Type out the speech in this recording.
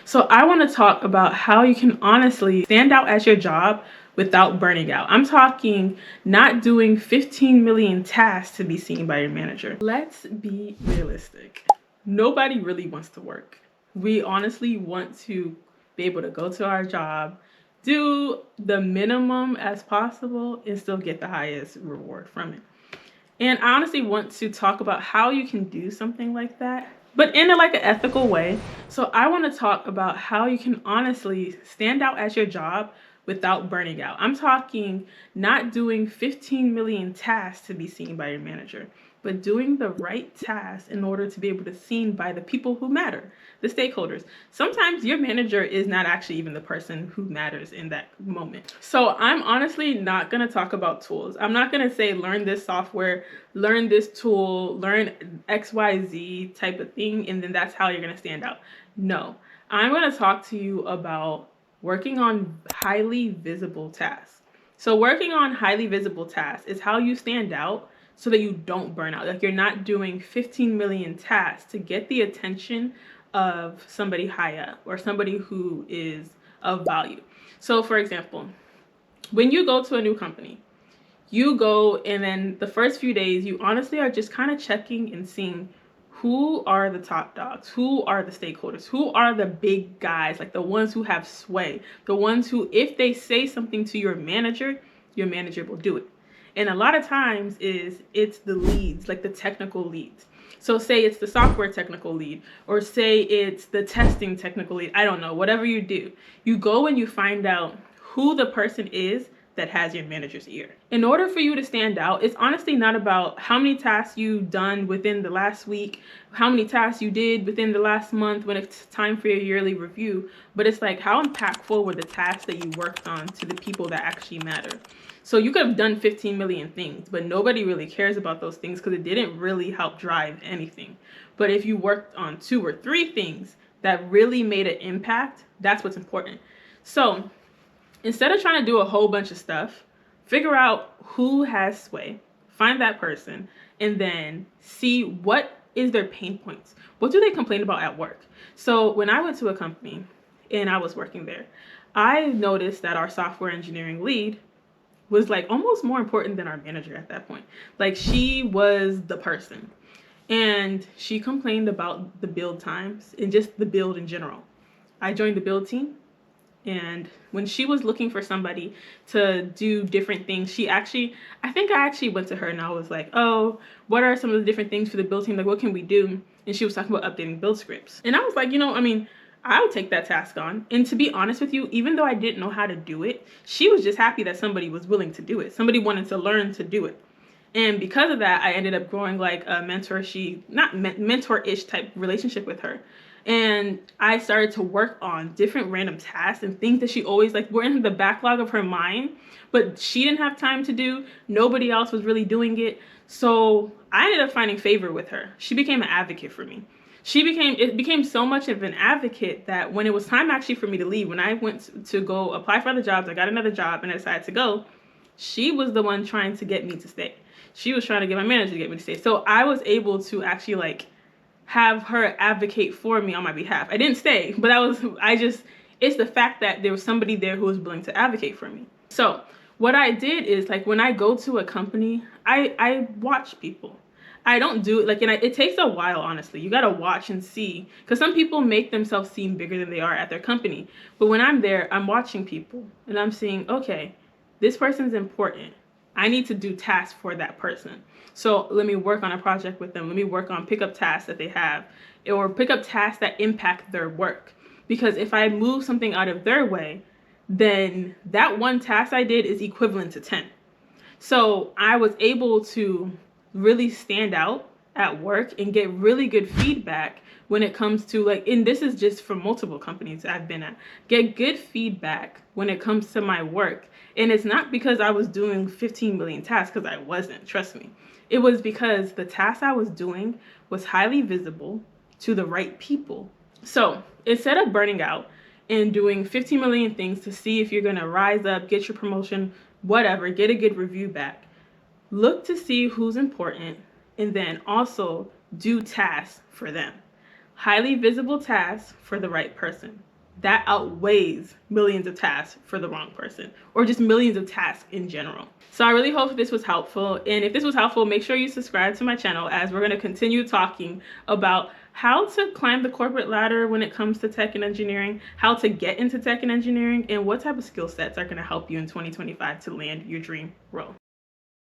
So I want to talk about how you can honestly stand out at your job without burning out. I'm talking not doing 15 million tasks to be seen by your manager. Let's be realistic. Nobody really wants to work. We honestly want to be able to go to our job, do the minimum as possible, and still get the highest reward from it. And I honestly want to talk about how you can do something like that, but in an ethical way. So I want to talk about how you can honestly stand out at your job without burning out. I'm talking not doing 15 million tasks to be seen by your manager, but doing the right tasks in order to be able to be seen by the people who matter, the stakeholders. Sometimes your manager is not actually even the person who matters in that moment. So I'm honestly not going to talk about tools. I'm not going to say learn this software, learn this tool, learn XYZ type of thing, and then that's how you're going to stand out. No, I'm going to talk to you about working on highly visible tasks. So working on highly visible tasks is how you stand out so that you don't burn out. Like, you're not doing 15 million tasks to get the attention of somebody high up or somebody who is of value. So for example, when you go to a new company, you go and then the first few days you honestly are just kind of checking and seeing who are the top dogs, who are the stakeholders, who are the big guys, like the ones who have sway, the ones who, if they say something to your manager will do it. And a lot of times it's the leads, like the technical leads. So say it's the software technical lead, or say it's the testing technical lead. I don't know, whatever you do, you go and you find out who the person is that has your manager's ear. In order for you to stand out, it's honestly not about how many tasks you've done within the last week, how many tasks you did within the last month when it's time for your yearly review, but it's like, how impactful were the tasks that you worked on to the people that actually matter. So you could have done 15 million things, but nobody really cares about those things because it didn't really help drive anything. But if you worked on 2 or 3 things that really made an impact, that's what's important. So instead of trying to do a whole bunch of stuff, figure out who has sway, find that person, and then see what is their pain points. What do they complain about at work? So when I went to a company and I was working there, I noticed that our software engineering lead was like almost more important than our manager at that point. Like, she was the person. And she complained about the build times and just the build in general. I joined the build team. And when she was looking for somebody to do different things, I think I actually went to her and I was like, oh, what are some of the different things for the build team? Like, what can we do? And she was talking about updating build scripts. And I was like, I'll take that task on. And to be honest with you, even though I didn't know how to do it, she was just happy that somebody was willing to do it. Somebody wanted to learn to do it. And because of that, I ended up growing like a mentor-ish type relationship with her. And I started to work on different random tasks and things that she always were in the backlog of her mind, but she didn't have time to do. Nobody else was really doing it. So I ended up finding favor with her. She became an advocate for me. It became so much of an advocate that when it was time actually for me to leave, when I went to go apply for other jobs, I got another job and I decided to go, she was the one trying to get me to stay. She was trying to get my manager to get me to stay. So I was able to actually have her advocate for me on my behalf. I didn't stay, but it's the fact that there was somebody there who was willing to advocate for me. So what I did is, when I go to a company, I watch people. I don't do it it takes a while, honestly. You gotta watch and see, because some people make themselves seem bigger than they are at their company. But when I'm there, I'm watching people and I'm seeing, okay, this person's important. I need to do tasks for that person. So let me work on a project with them. Let me work on pick up tasks that they have, or pick up tasks that impact their work. Because if I move something out of their way, then that one task I did is equivalent to 10. So I was able to really stand out at work and get really good feedback when it comes to and this is just from multiple companies I've been at, get good feedback when it comes to my work. And it's not because I was doing 15 million tasks, because I wasn't, trust me. It was because the task I was doing was highly visible to the right people. So instead of burning out and doing 15 million things to see if you're gonna rise up, get your promotion, whatever, get a good review back, look to see who's important and then also do tasks for them. Highly visible tasks for the right person. that outweighs millions of tasks for the wrong person, or just millions of tasks in general. So I really hope this was helpful. And if this was helpful, make sure you subscribe to my channel, as we're going to continue talking about how to climb the corporate ladder when it comes to tech and engineering, how to get into tech and engineering, and what type of skill sets are going to help you in 2025 to land your dream role.